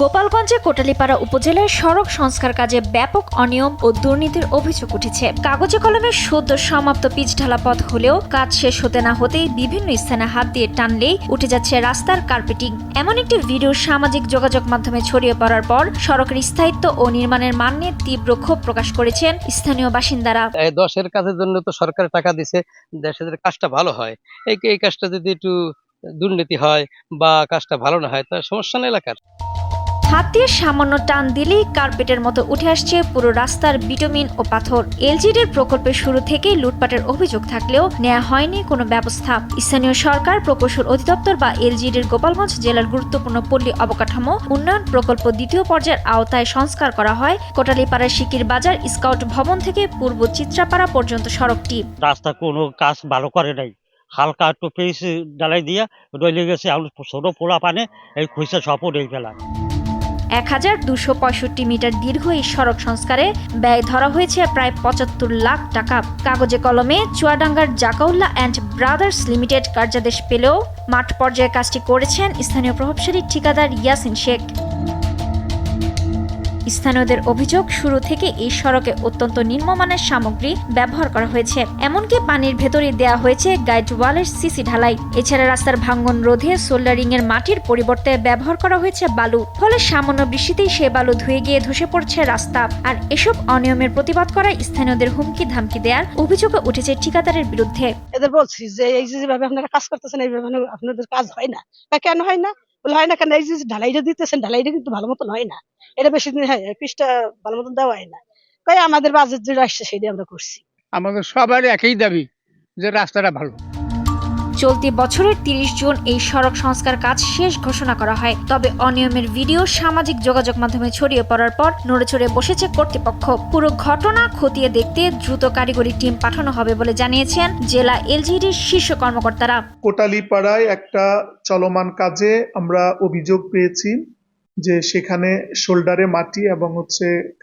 গোপালগঞ্জে কোটালীপাড়া উপজেলায় সড়ক সংস্কার কাজে ব্যাপক অনিয়ম ও দুর্নীতির অভিযোগ উঠেছে। কাগজে কলমে সদ্য সমাপ্ত পিচ ঢালা পথ হলেও কাজ শেষ হতে না হতেই বিভিন্ন স্থানে হাত দিয়ে টানলেই উঠে যাচ্ছে রাস্তার কার্পেটিং। এমন একটি ভিডিও সামাজিক যোগাযোগ মাধ্যমে ছড়িয়ে পড়ার পর সড়কের স্থায়িত্ব ও নির্মাণের মান নিয়ে তীব্র ক্ষোভ প্রকাশ করেছেন স্থানীয় বাসিন্দারা। দশের কাজের জন্য তো সরকার টাকা দিছে, দেশের কাজটা ভালো হয়, এই কাজটা যদি একটু দুর্নীতি হয় বা কাজটা ভালো না হয় তা সমস্যা নেই এলাকার। হাত দিয়ে সামান্য টান দিলেই কার্পেটের মতো উঠে আসছে পুরো রাস্তার বিটুমিন ও পাথর। এলজিডির প্রকল্পের শুরু থেকেই লুটপাটের অভিযোগ থাকলেও নেওয়া হয়নি কোনো ব্যবস্থা। স্থানীয় সরকার প্রকৌশল অধিদপ্তর বা এলজিডির গোপালগঞ্জ জেলার গুরুত্বপূর্ণ পল্লী অবকাঠামো উন্নয়ন প্রকল্প দ্বিতীয় পর্যায়ের আওতায় সংস্কার করা হয় কোটালীপাড়া শিকির বাজার স্কাউট ভবন থেকে পূর্ব চিত্রাপাড়া পর্যন্ত সড়কটি। রাস্তা কোনো কাজ ভালো করে নাই, হালকা একটু পেস ডালাই দিয়া রইলে গেছে। ছোট পোলা পানে এই খুঁজে সপও নেই ফেলা। 1265 মিটার দীর্ঘ এই সড়ক সংস্কারে ব্যয় ধরা হয়েছে প্রায় 75 লাখ টাকা। কাগজে কলমে চুয়াডাঙ্গার জাকাউল্লাহ অ্যান্ড ব্রাদার্স লিমিটেড কার্যাদেশ পেলেও মাঠ পর্যায়ে কাজটি করেছেন স্থানীয় প্রভাবশালী ঠিকাদার ইয়াসিন শেখ। স্থানীয়দের অভিযোগ, শুরু থেকে এই সড়কে অত্যন্ত নিম্নমানের সামগ্রী ব্যবহার করা হয়েছে। এমনকি পানির ভেতরে দেয়া হয়েছে গাইড ওয়ালের সিসি ঢালাই। এছাড়া রাস্তার ভাঙন রোধে সোল্ডারিং এর মাটির পরিবর্তে ব্যবহার করা হয়েছে বালু। ফলে সামান্য বৃষ্টিতেই সে বালু ধুয়ে গিয়ে ধসে পড়ছে রাস্তা। আর এসব অনিয়মের প্রতিবাদ করায় স্থানীয়দের হুমকি ধামকি দেওয়ার অভিযোগ উঠেছে ঠিকাদারের বিরুদ্ধে। এদের বলছি যে এই যেভাবে আপনারা কাজ করতেছেন এইভাবে আপনাদের কাজ হয় না। কেন হয় না? বলে হয় না কেন, এই যে ঢালাইটা দিতেছেন ঢালাইটা কিন্তু ভালো মতন হয় না, এটা বেশি দিন হয় পিচটা ভালো মতন দেওয়া হয় না। তাই আমাদের বাজেট যেটা আসছে সেটাই আমরা করছি। আমাদের সবার একই দাবি যে রাস্তাটা ভালো। চলতি বছরের 30 জুন এই সড়ক সংস্কার কাজ শেষ ঘোষণা করা হয়। তবে অনিয়মের ভিডিও সামাজিক যোগাযোগ মাধ্যমে ছড়িয়ে পড়ার পর নড়েচড়ে বসেছে কর্তৃপক্ষ। পুরো ঘটনা খতিয়ে দেখতে দ্রুত কারিগরি টিম পাঠানো হবে বলে জানিয়েছেন জেলা এলজিডির শীর্ষ কর্মকর্তারা। কোটালীপাড়ায় একটা চলমান কাজে আমরা অভিযোগ পেয়েছি যে সেখানে শোল্ডারে মাটি এবং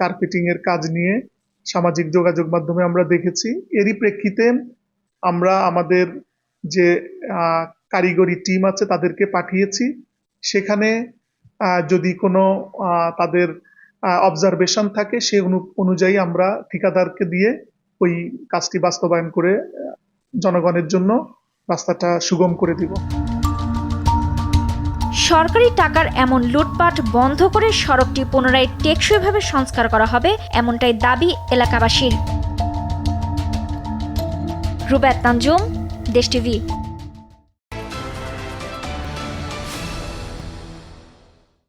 কার্পেটিং এর কাজ নিয়ে সামাজিক যোগাযোগ মাধ্যমে আমরা দেখেছি। এরই প্রেক্ষিতে আমরা আমাদের যে কারিগরি টিম আছে তাদেরকে পাঠিয়েছি। সেখানে যদি কোনো তাদের অবজারভেশন থাকে সে অনুযায়ী আমরা ঠিকাদারকে দিয়ে ওই কাজটি বাস্তবায়ন করে জনগণের জন্য রাস্তাটা সুগম করে দিব। সরকারি টাকার এমন লুটপাট বন্ধ করে সড়কটি পুনরায় টেকসইভাবে সংস্কার করা হবে, এমনটাই দাবি এলাকাবাসীর। রুবায়েত তানজুম, দেশ টিভি।